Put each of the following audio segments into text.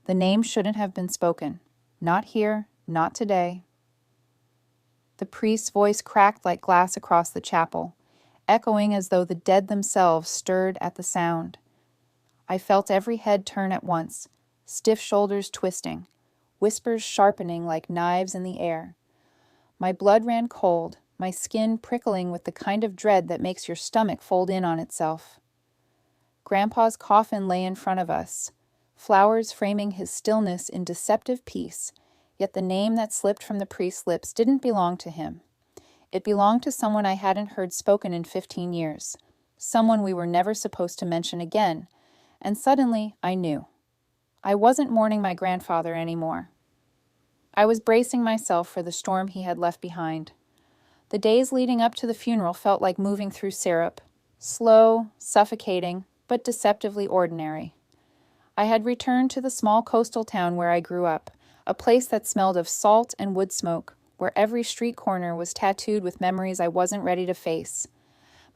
The name shouldn't have been spoken. Not here, not today. The priest's voice cracked like glass across the chapel, echoing as though the dead themselves stirred at the sound. I felt every head turn at once, stiff shoulders twisting, whispers sharpening like knives in the air. My blood ran cold, my skin prickling with the kind of dread that makes your stomach fold in on itself. Grandpa's coffin lay in front of us, flowers framing his stillness in deceptive peace, yet the name that slipped from the priest's lips didn't belong to him. It belonged to someone I hadn't heard spoken in 15 years, someone we were never supposed to mention again, and suddenly I knew. I wasn't mourning my grandfather anymore. I was bracing myself for the storm he had left behind. The days leading up to the funeral felt like moving through syrup, slow, suffocating, but deceptively ordinary. I had returned to the small coastal town where I grew up, a place that smelled of salt and wood smoke, where every street corner was tattooed with memories I wasn't ready to face.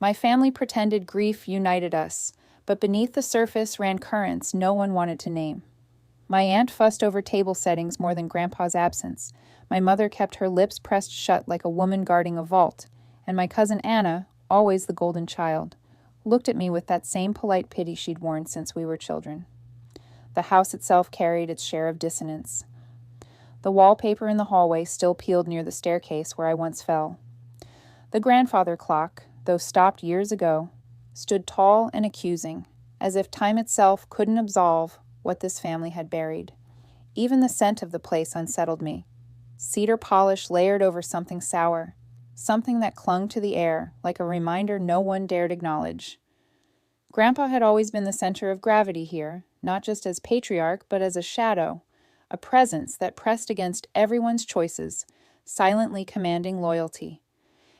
My family pretended grief united us, but beneath the surface ran currents no one wanted to name. My aunt fussed over table settings more than Grandpa's absence. My mother kept her lips pressed shut like a woman guarding a vault, and my cousin Anna, always the golden child, looked at me with that same polite pity she'd worn since we were children. The house itself carried its share of dissonance. The wallpaper in the hallway still peeled near the staircase where I once fell. The grandfather clock, though stopped years ago, stood tall and accusing, as if time itself couldn't absolve what this family had buried. Even the scent of the place unsettled me. Cedar polish layered over something sour, something that clung to the air like a reminder no one dared acknowledge. Grandpa had always been the center of gravity here, not just as patriarch, but as a shadow, a presence that pressed against everyone's choices, silently commanding loyalty.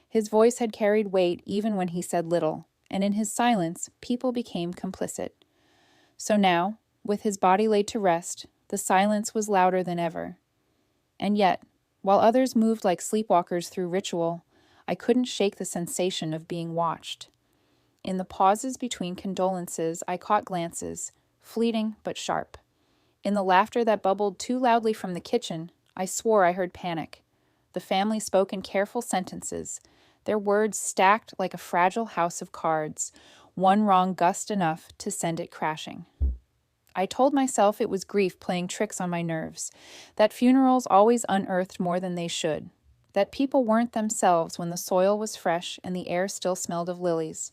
His voice had carried weight even when he said little, and in his silence, people became complicit. So now, with his body laid to rest, the silence was louder than ever. And yet, while others moved like sleepwalkers through ritual, I couldn't shake the sensation of being watched. In the pauses between condolences, I caught glances, fleeting but sharp. In the laughter that bubbled too loudly from the kitchen, I swore I heard panic. The family spoke in careful sentences, their words stacked like a fragile house of cards, one wrong gust enough to send it crashing. I told myself it was grief playing tricks on my nerves, that funerals always unearthed more than they should, that people weren't themselves when the soil was fresh and the air still smelled of lilies.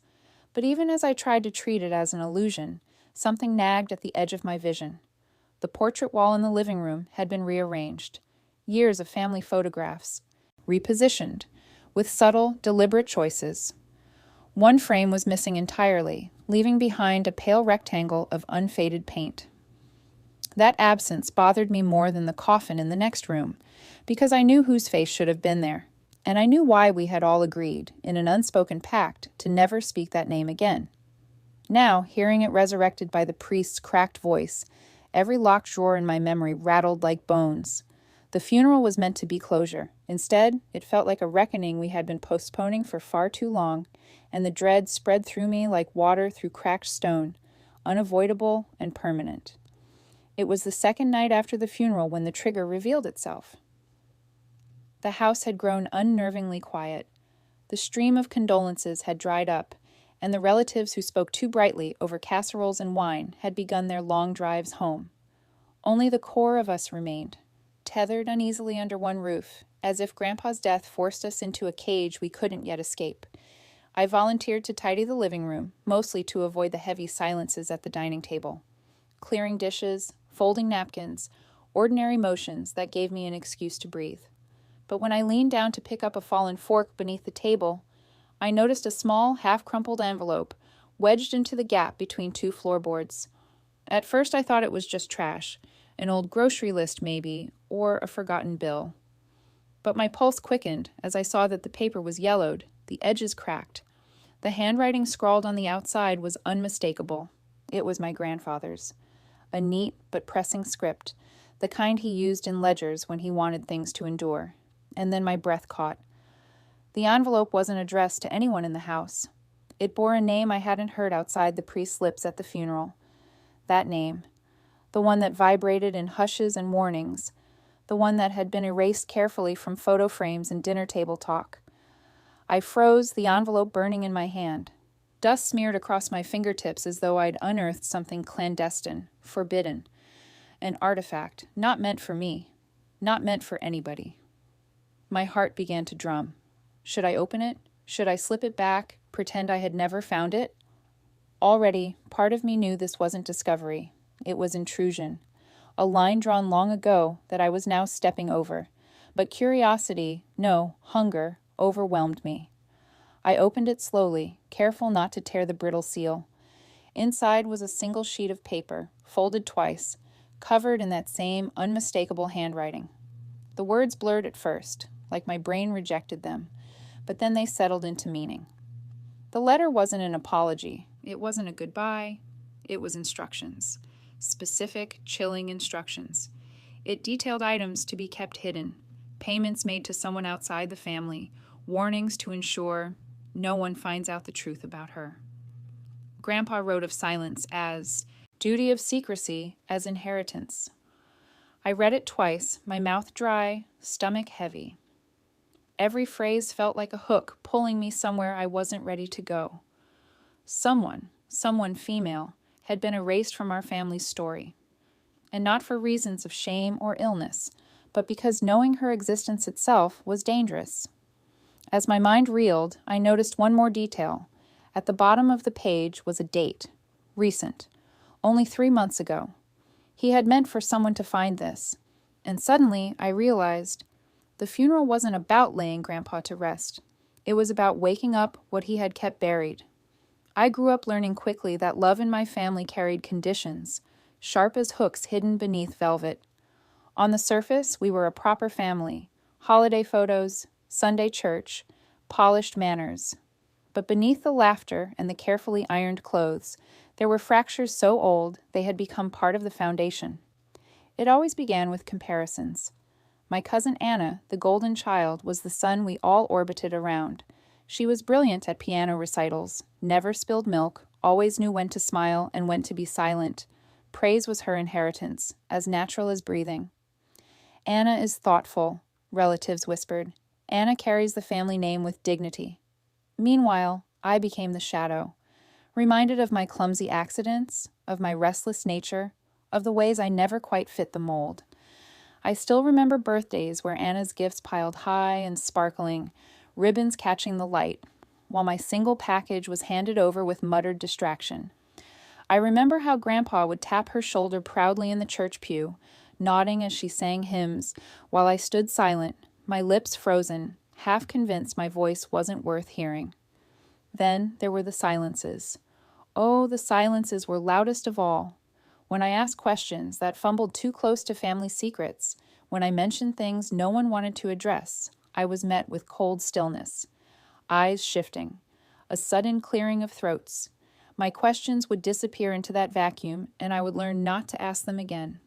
But even as I tried to treat it as an illusion, something nagged at the edge of my vision. The portrait wall in the living room had been rearranged, years of family photographs, repositioned, with subtle, deliberate choices. One frame was missing entirely, leaving behind a pale rectangle of unfaded paint. That absence bothered me more than the coffin in the next room, because I knew whose face should have been there, and I knew why we had all agreed, in an unspoken pact, to never speak that name again. Now, hearing it resurrected by the priest's cracked voice, every locked drawer in my memory rattled like bones. The funeral was meant to be closure. Instead, it felt like a reckoning we had been postponing for far too long, and the dread spread through me like water through cracked stone, unavoidable and permanent. It was the second night after the funeral when the trigger revealed itself. The house had grown unnervingly quiet. The stream of condolences had dried up, and the relatives who spoke too brightly over casseroles and wine had begun their long drives home. Only the core of us remained, tethered uneasily under one roof, as if Grandpa's death forced us into a cage we couldn't yet escape. I volunteered to tidy the living room, mostly to avoid the heavy silences at the dining table. Clearing dishes, folding napkins, ordinary motions that gave me an excuse to breathe. But when I leaned down to pick up a fallen fork beneath the table, I noticed a small, half-crumpled envelope wedged into the gap between two floorboards. At first I thought it was just trash, an old grocery list maybe, or a forgotten bill. But my pulse quickened as I saw that the paper was yellowed, the edges cracked. The handwriting scrawled on the outside was unmistakable. It was my grandfather's. A neat but pressing script, the kind he used in ledgers when he wanted things to endure. And then my breath caught. The envelope wasn't addressed to anyone in the house. It bore a name I hadn't heard outside the priest's lips at the funeral. That name, the one that vibrated in hushes and warnings, the one that had been erased carefully from photo frames and dinner table talk. I froze, the envelope burning in my hand. Dust smeared across my fingertips as though I'd unearthed something clandestine, forbidden, an artifact, not meant for me, not meant for anybody. My heart began to drum. Should I open it? Should I slip it back, pretend I had never found it? Already, part of me knew this wasn't discovery. It was intrusion, a line drawn long ago that I was now stepping over. But curiosity, no, hunger, overwhelmed me. I opened it slowly, careful not to tear the brittle seal. Inside was a single sheet of paper, folded twice, covered in that same unmistakable handwriting. The words blurred at first, like my brain rejected them, but then they settled into meaning. The letter wasn't an apology. It wasn't a goodbye. It was instructions. Specific, chilling instructions. It detailed items to be kept hidden, payments made to someone outside the family, warnings to ensure no one finds out the truth about her. Grandpa wrote of silence as duty of secrecy as inheritance. I read it twice, my mouth dry, stomach heavy. Every phrase felt like a hook pulling me somewhere I wasn't ready to go. Someone female, had been erased from our family's story. And not for reasons of shame or illness, but because knowing her existence itself was dangerous. As my mind reeled, I noticed one more detail. At the bottom of the page was a date, recent, only 3 months ago. He had meant for someone to find this, and suddenly I realized the funeral wasn't about laying Grandpa to rest. It was about waking up what he had kept buried. I grew up learning quickly that love in my family carried conditions, sharp as hooks hidden beneath velvet. On the surface, we were a proper family, holiday photos, Sunday church, polished manners. But beneath the laughter and the carefully ironed clothes, there were fractures so old they had become part of the foundation. It always began with comparisons. My cousin Anna, the golden child, was the sun we all orbited around. She was brilliant at piano recitals, never spilled milk, always knew when to smile and when to be silent. Praise was her inheritance, as natural as breathing. Anna is thoughtful, relatives whispered. Anna carries the family name with dignity. Meanwhile, I became the shadow, reminded of my clumsy accidents, of my restless nature, of the ways I never quite fit the mold. I still remember birthdays where Anna's gifts piled high and sparkling, ribbons catching the light, while my single package was handed over with muttered distraction. I remember how Grandpa would tap her shoulder proudly in the church pew, nodding as she sang hymns, while I stood silent, my lips frozen, half convinced my voice wasn't worth hearing. Then there were the silences. Oh, the silences were loudest of all. When I asked questions that fumbled too close to family secrets, when I mentioned things no one wanted to address, I was met with cold stillness, eyes shifting, a sudden clearing of throats. My questions would disappear into that vacuum, and I would learn not to ask them again.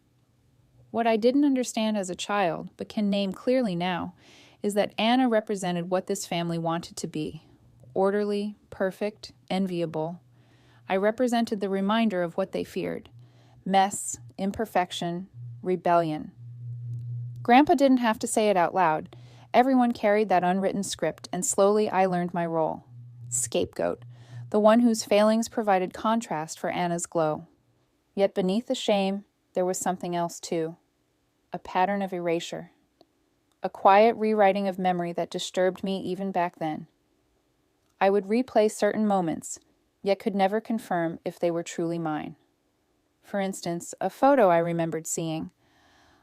What I didn't understand as a child, but can name clearly now, is that Anna represented what this family wanted to be. Orderly, perfect, enviable. I represented the reminder of what they feared. Mess, imperfection, rebellion. Grandpa didn't have to say it out loud. Everyone carried that unwritten script, and slowly I learned my role. Scapegoat, the one whose failings provided contrast for Anna's glow. Yet beneath the shame, there was something else too. A pattern of erasure. A quiet rewriting of memory that disturbed me even back then. I would replay certain moments, yet could never confirm if they were truly mine. For instance, a photo I remembered seeing.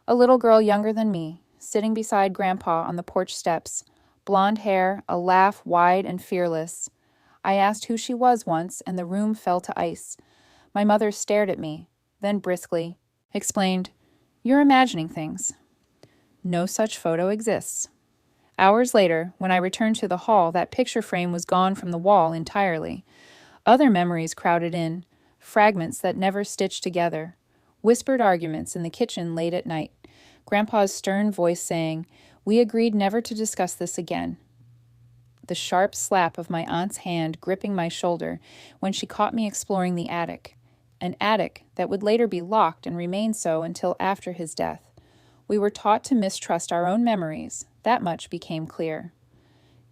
A little girl younger than me, sitting beside Grandpa on the porch steps, blonde hair, a laugh wide and fearless. I asked who she was once, and the room fell to ice. My mother stared at me, then briskly explained, "You're imagining things." No such photo exists. Hours later, when I returned to the hall, that picture frame was gone from the wall entirely. Other memories crowded in, fragments that never stitched together, whispered arguments in the kitchen late at night, Grandpa's stern voice saying, "We agreed never to discuss this again." The sharp slap of my aunt's hand gripping my shoulder when she caught me exploring the attic, an attic that would later be locked and remain so until after his death. We were taught to mistrust our own memories. That much became clear.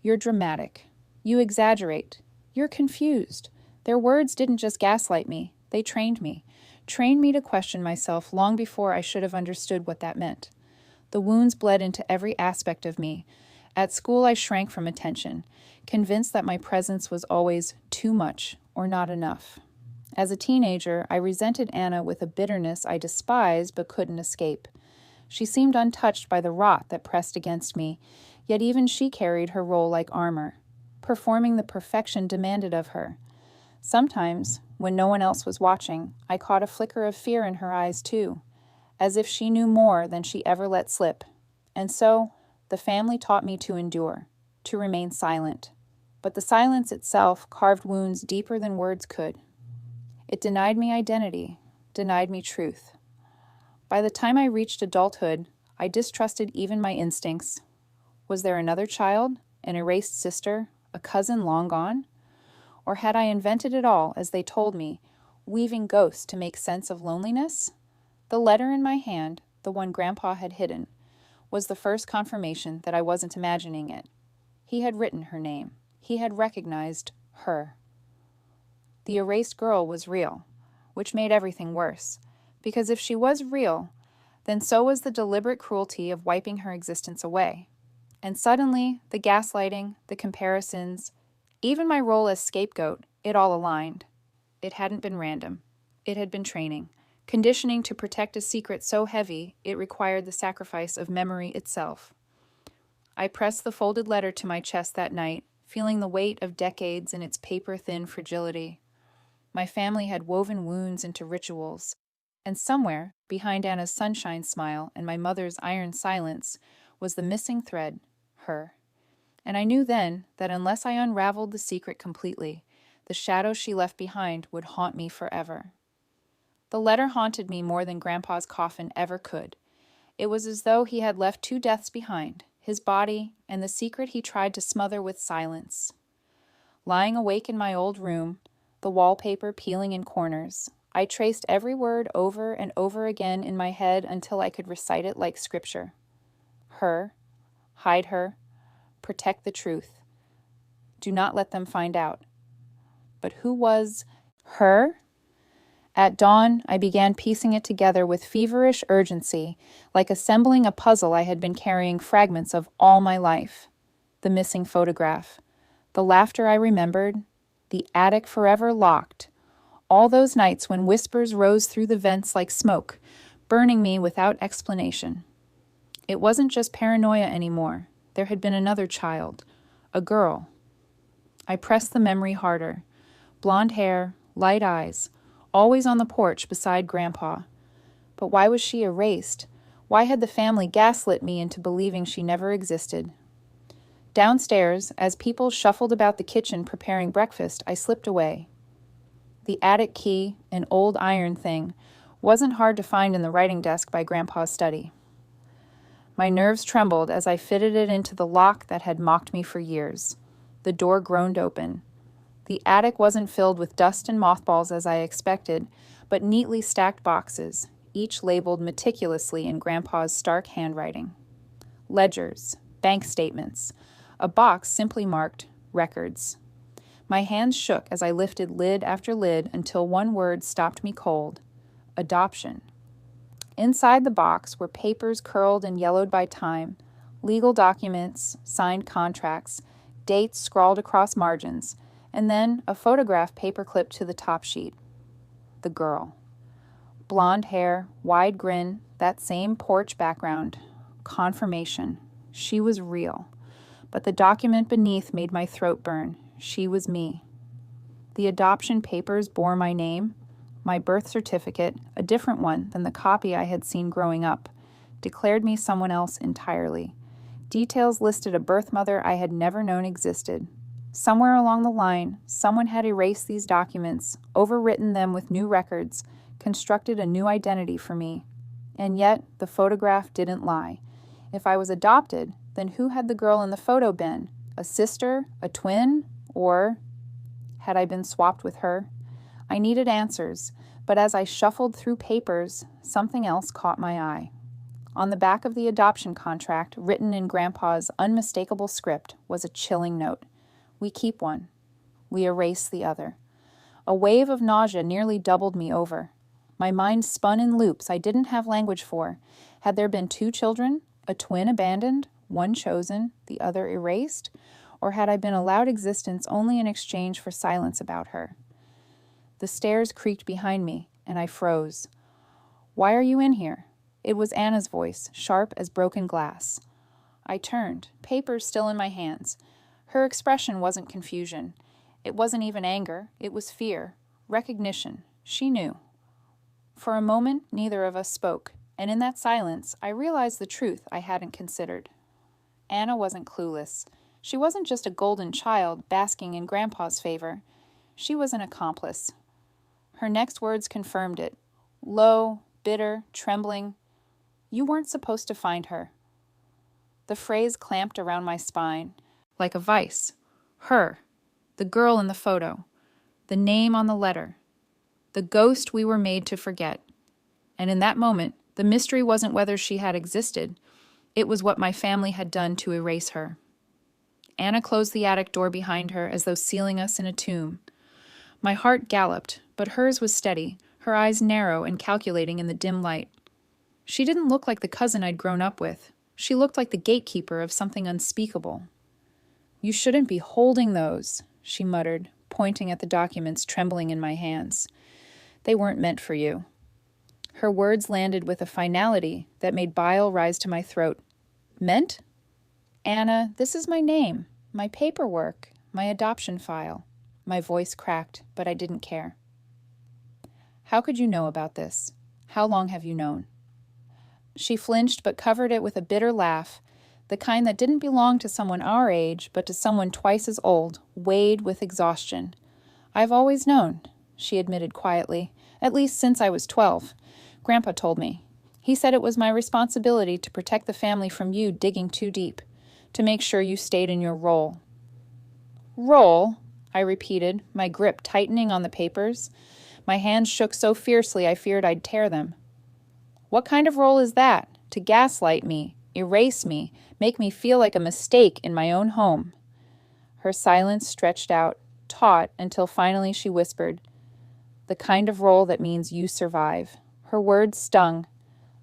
You're dramatic. You exaggerate. You're confused. Their words didn't just gaslight me. They trained me to question myself long before I should have understood what that meant. The wounds bled into every aspect of me. At school, I shrank from attention, convinced that my presence was always too much or not enough. As a teenager, I resented Anna with a bitterness I despised but couldn't escape. She seemed untouched by the rot that pressed against me, yet even she carried her role like armor, performing the perfection demanded of her. Sometimes, when no one else was watching, I caught a flicker of fear in her eyes too, as if she knew more than she ever let slip. And so, the family taught me to endure, to remain silent. But the silence itself carved wounds deeper than words could. It denied me identity, denied me truth. By the time I reached adulthood, I distrusted even my instincts. Was there another child, an erased sister, a cousin long gone? Or had I invented it all, as they told me, weaving ghosts to make sense of loneliness? The letter in my hand, the one Grandpa had hidden, was the first confirmation that I wasn't imagining it. He had written her name. He had recognized her. The erased girl was real, which made everything worse, because if she was real, then so was the deliberate cruelty of wiping her existence away. And suddenly, the gaslighting, the comparisons, even my role as scapegoat, it all aligned. It hadn't been random. It had been training, conditioning to protect a secret so heavy it required the sacrifice of memory itself. I pressed the folded letter to my chest that night, feeling the weight of decades in its paper-thin fragility. My family had woven wounds into rituals, and somewhere, behind Anna's sunshine smile and my mother's iron silence, was the missing thread, her. And I knew then that unless I unraveled the secret completely, the shadow she left behind would haunt me forever. The letter haunted me more than Grandpa's coffin ever could. It was as though he had left two deaths behind, his body and the secret he tried to smother with silence. Lying awake in my old room, the wallpaper peeling in corners, I traced every word over and over again in my head until I could recite it like scripture. Her, hide her, protect the truth. Do not let them find out. But who was her? At dawn, I began piecing it together with feverish urgency, like assembling a puzzle I had been carrying fragments of all my life. The missing photograph, the laughter I remembered, the attic forever locked, all those nights when whispers rose through the vents like smoke, burning me without explanation. It wasn't just paranoia anymore. There had been another child, a girl. I pressed the memory harder. Blonde hair, light eyes, always on the porch beside Grandpa. But why was she erased? Why had the family gaslit me into believing she never existed? Downstairs, as people shuffled about the kitchen preparing breakfast, I slipped away. The attic key, an old iron thing, wasn't hard to find in the writing desk by Grandpa's study. My nerves trembled as I fitted it into the lock that had mocked me for years. The door groaned open. The attic wasn't filled with dust and mothballs as I expected, but neatly stacked boxes, each labeled meticulously in Grandpa's stark handwriting. Ledgers, bank statements, a box simply marked records. My hands shook as I lifted lid after lid until one word stopped me cold: adoption. Inside the box were papers curled and yellowed by time, legal documents, signed contracts, dates scrawled across margins, and then a photograph paper-clipped to the top sheet. The girl. Blonde hair, wide grin, that same porch background. Confirmation. She was real. But the document beneath made my throat burn. She was me. The adoption papers bore my name. My birth certificate, a different one than the copy I had seen growing up, declared me someone else entirely. Details listed a birth mother I had never known existed. Somewhere along the line, someone had erased these documents, overwritten them with new records, constructed a new identity for me. And yet, the photograph didn't lie. If I was adopted, then who had the girl in the photo been? A sister? A twin? Or had I been swapped with her? I needed answers, But as I shuffled through papers, something else caught my eye. On the back of the adoption contract, written in Grandpa's unmistakable script, was a chilling note. We keep one. We erase the other. A wave of nausea nearly doubled me over. My mind spun in loops I didn't have language for. Had there been 2 children, a twin abandoned, one chosen, the other erased? Or had I been allowed existence only in exchange for silence about her? The stairs creaked behind me, and I froze. "Why are you in here?" It was Anna's voice, sharp as broken glass. I turned, papers still in my hands. Her expression wasn't confusion. It wasn't even anger. It was fear, recognition. She knew. For a moment, neither of us spoke, and in that silence, I realized the truth I hadn't considered. Anna wasn't clueless. She wasn't just a golden child basking in Grandpa's favor. She was an accomplice. Her next words confirmed it. Low, bitter, trembling. "You weren't supposed to find her." The phrase clamped around my spine, like a vice. Her, the girl in the photo, the name on the letter, the ghost we were made to forget. And in that moment, the mystery wasn't whether she had existed. It was what my family had done to erase her. Anna closed the attic door behind her as though sealing us in a tomb. My heart galloped, but hers was steady, her eyes narrow and calculating in the dim light. She didn't look like the cousin I'd grown up with. She looked like the gatekeeper of something unspeakable. "You shouldn't be holding those," she muttered, pointing at the documents trembling in my hands. "They weren't meant for you." Her words landed with a finality that made bile rise to my throat. "Meant?" "Anna, this is my name, my paperwork, my adoption file." My voice cracked, but I didn't care. "How could you know about this? How long have you known?" She flinched but covered it with a bitter laugh, the kind that didn't belong to someone our age, but to someone twice as old, weighed with exhaustion. "I've always known," she admitted quietly, "at least since I was 12. Grandpa told me. He said it was my responsibility to protect the family from you digging too deep, to make sure you stayed in your role." "Role?" I repeated, my grip tightening on the papers. My hands shook so fiercely I feared I'd tear them. "What kind of role is that? To gaslight me, erase me, make me feel like a mistake in my own home?" Her silence stretched out, taut, until finally she whispered, "The kind of role that means you survive." Her words stung,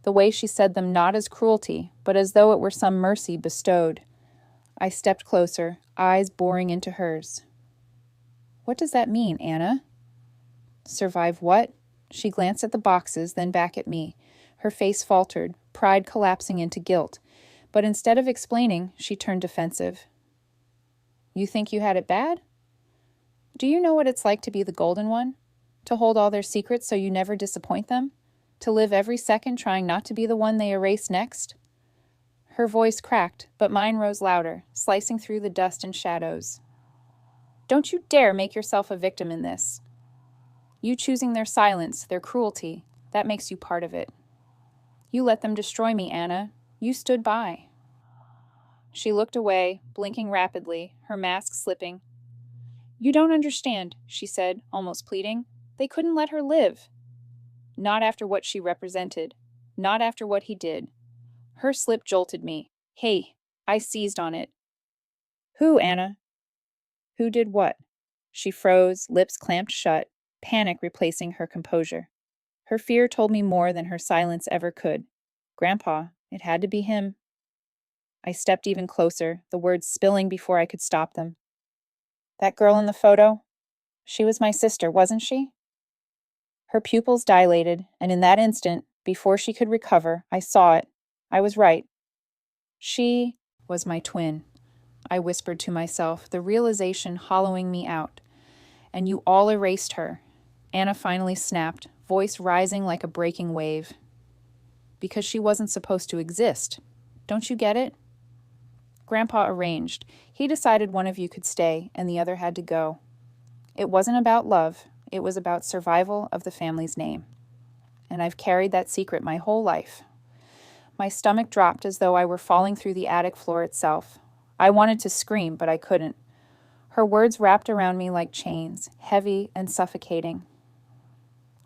the way she said them not as cruelty, but as though it were some mercy bestowed. I stepped closer, eyes boring into hers. "What does that mean, Anna?" "Survive what?" She glanced at the boxes, then back at me. Her face faltered, pride collapsing into guilt. But instead of explaining, she turned defensive. "You think you had it bad? Do you know what it's like to be the golden one? To hold all their secrets so you never disappoint them? To live every second trying not to be the one they erase next?" Her voice cracked, but mine rose louder, slicing through the dust and shadows. "Don't you dare make yourself a victim in this. You choosing their silence, their cruelty, that makes you part of it. You let them destroy me, Anna. You stood by." She looked away, blinking rapidly, her mask slipping. "You don't understand," she said, almost pleading. "They couldn't let her live." Not after what she represented. Not after what he did. Her slip jolted me. "Hey," I seized on it. "Who, Anna?" "Who did what?" She froze, lips clamped shut, panic replacing her composure. Her fear told me more than her silence ever could. Grandpa, it had to be him. I stepped even closer, the words spilling before I could stop them. "That girl in the photo? She was my sister, wasn't she?" Her pupils dilated, and in that instant, before she could recover, I saw it. I was right. She was my twin, I whispered to myself, the realization hollowing me out. "And you all erased her." Anna finally snapped, voice rising like a breaking wave. "Because she wasn't supposed to exist. Don't you get it? Grandpa arranged. He decided one of you could stay and the other had to go. It wasn't about love. It was about survival of the family's name. And I've carried that secret my whole life." My stomach dropped as though I were falling through the attic floor itself. I wanted to scream, but I couldn't. Her words wrapped around me like chains, heavy and suffocating.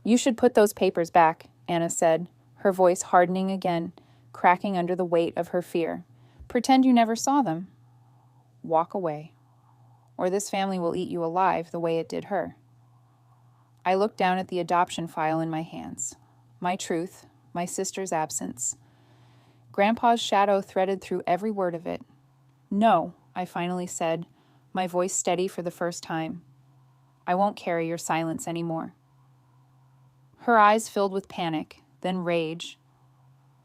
You should put those papers back, Anna said, her voice hardening again, cracking under the weight of her fear. Pretend you never saw them. Walk away, or this family will eat you alive the way it did her. I looked down at the adoption file in my hands. My truth, my sister's absence. Grandpa's shadow threaded through every word of it. No, I finally said, my voice steady for the first time. I won't carry your silence anymore. Her eyes filled with panic, then rage.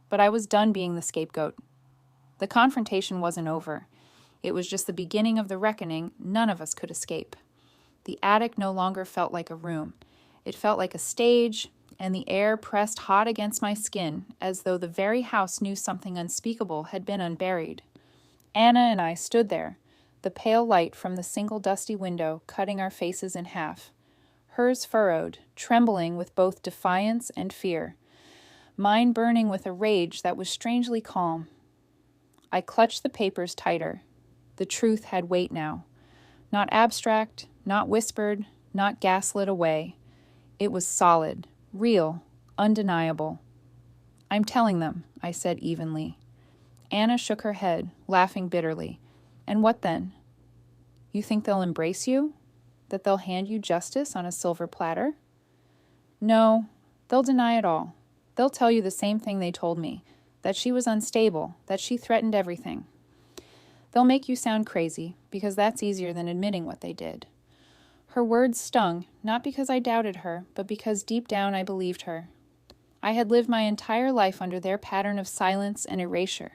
But I was done being the scapegoat. The confrontation wasn't over. It was just the beginning of the reckoning none of us could escape. The attic no longer felt like a room. It felt like a stage, and the air pressed hot against my skin as though the very house knew something unspeakable had been unburied. Anna and I stood there, the pale light from the single dusty window cutting our faces in half. Hers furrowed, trembling with both defiance and fear. Mine burning with a rage that was strangely calm. I clutched the papers tighter. The truth had weight now. Not abstract, not whispered, not gaslit away. It was solid, real, undeniable. I'm telling them, I said evenly. Anna shook her head, laughing bitterly. And what then? You think they'll embrace you? That they'll hand you justice on a silver platter? No, they'll deny it all. They'll tell you the same thing they told me, that she was unstable, that she threatened everything. They'll make you sound crazy, because that's easier than admitting what they did. Her words stung, not because I doubted her, but because deep down I believed her. I had lived my entire life under their pattern of silence and erasure.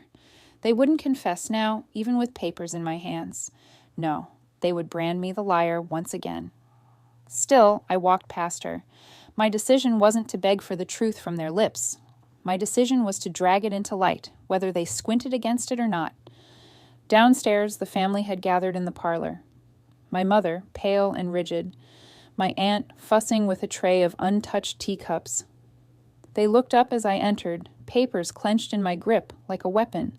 They wouldn't confess now, even with papers in my hands. No, they would brand me the liar once again. Still, I walked past her. My decision wasn't to beg for the truth from their lips. My decision was to drag it into light, whether they squinted against it or not. Downstairs, the family had gathered in the parlor. My mother, pale and rigid. My aunt, fussing with a tray of untouched teacups. They looked up as I entered, papers clenched in my grip like a weapon.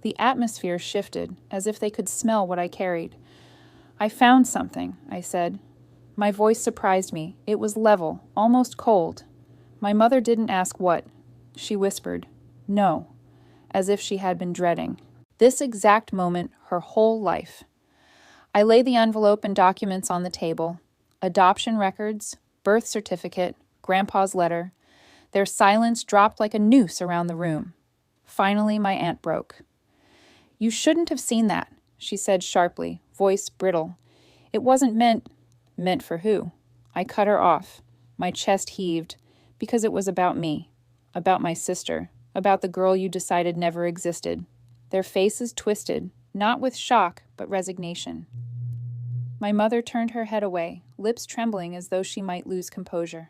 The atmosphere shifted, as if they could smell what I carried. I found something, I said. My voice surprised me. It was level, almost cold. My mother didn't ask what. She whispered, "No," as if she had been dreading. This exact moment, her whole life. I lay the envelope and documents on the table. Adoption records, birth certificate, Grandpa's letter. Their silence dropped like a noose around the room. Finally, my aunt broke. "You shouldn't have seen that," she said sharply, voice brittle. "It wasn't meant for who?" I cut her off. My chest heaved, because it was about me, about my sister, about the girl you decided never existed. Their faces twisted, not with shock, but resignation. My mother turned her head away, lips trembling as though she might lose composure.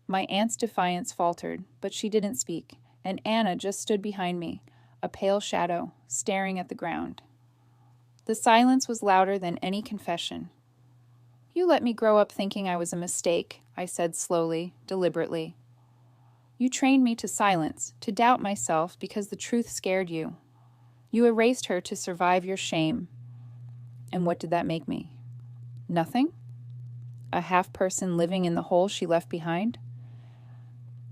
My aunt's defiance faltered, but she didn't speak, and Anna just stood behind me, a pale shadow, staring at the ground. The silence was louder than any confession. "You let me grow up thinking I was a mistake," I said slowly, deliberately. "You trained me to silence, to doubt myself because the truth scared you. You erased her to survive your shame. And what did that make me? Nothing? A half-person living in the hole she left behind?"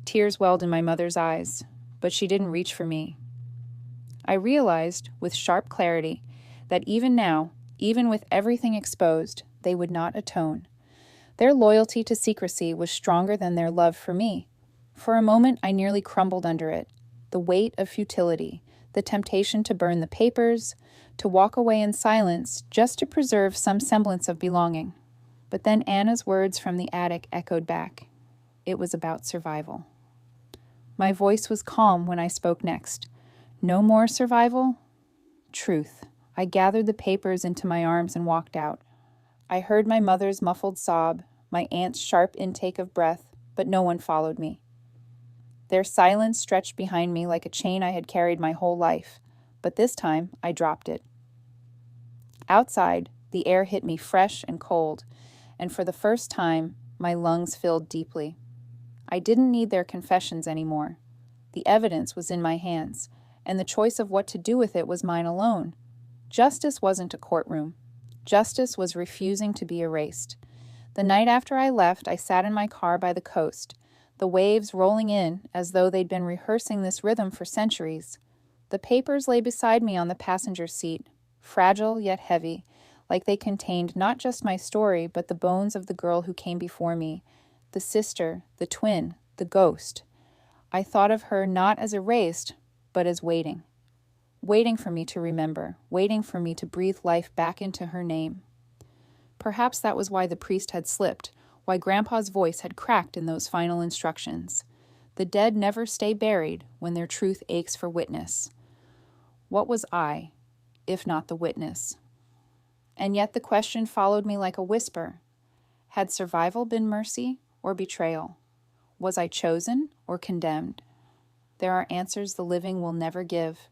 Tears welled in my mother's eyes, but she didn't reach for me. I realized, with sharp clarity, that even now, even with everything exposed, they would not atone. Their loyalty to secrecy was stronger than their love for me. For a moment, I nearly crumbled under it. The weight of futility, the temptation to burn the papers, to walk away in silence just to preserve some semblance of belonging. But then Anna's words from the attic echoed back. It was about survival. My voice was calm when I spoke next. No more survival? Truth. I gathered the papers into my arms and walked out. I heard my mother's muffled sob, my aunt's sharp intake of breath, but no one followed me. Their silence stretched behind me like a chain I had carried my whole life, but this time I dropped it. Outside, the air hit me fresh and cold, and for the first time, my lungs filled deeply. I didn't need their confessions anymore. The evidence was in my hands, and the choice of what to do with it was mine alone. Justice wasn't a courtroom. Justice was refusing to be erased. The night after I left, I sat in my car by the coast, the waves rolling in as though they'd been rehearsing this rhythm for centuries. The papers lay beside me on the passenger seat, fragile yet heavy, like they contained not just my story, but the bones of the girl who came before me, the sister, the twin, the ghost. I thought of her not as erased, but as waiting. Waiting for me to remember, waiting for me to breathe life back into her name. Perhaps that was why the priest had slipped, why Grandpa's voice had cracked in those final instructions. The dead never stay buried when their truth aches for witness. What was I, if not the witness? And yet the question followed me like a whisper. Had survival been mercy or betrayal? Was I chosen or condemned? There are answers the living will never give.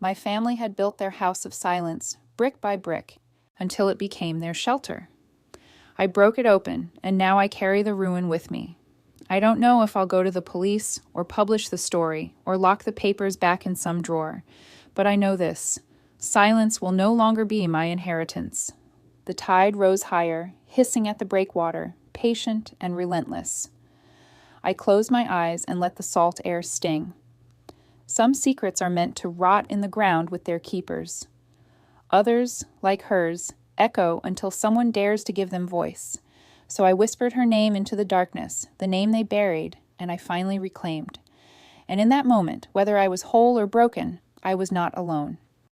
My family had built their house of silence, brick by brick, until it became their shelter. I broke it open, and now I carry the ruin with me. I don't know if I'll go to the police, or publish the story, or lock the papers back in some drawer, but I know this: silence will no longer be my inheritance. The tide rose higher, hissing at the breakwater, patient and relentless. I closed my eyes and let the salt air sting. Some secrets are meant to rot in the ground with their keepers. Others, like hers, echo until someone dares to give them voice. So I whispered her name into the darkness, the name they buried, and I finally reclaimed. And in that moment, whether I was whole or broken, I was not alone.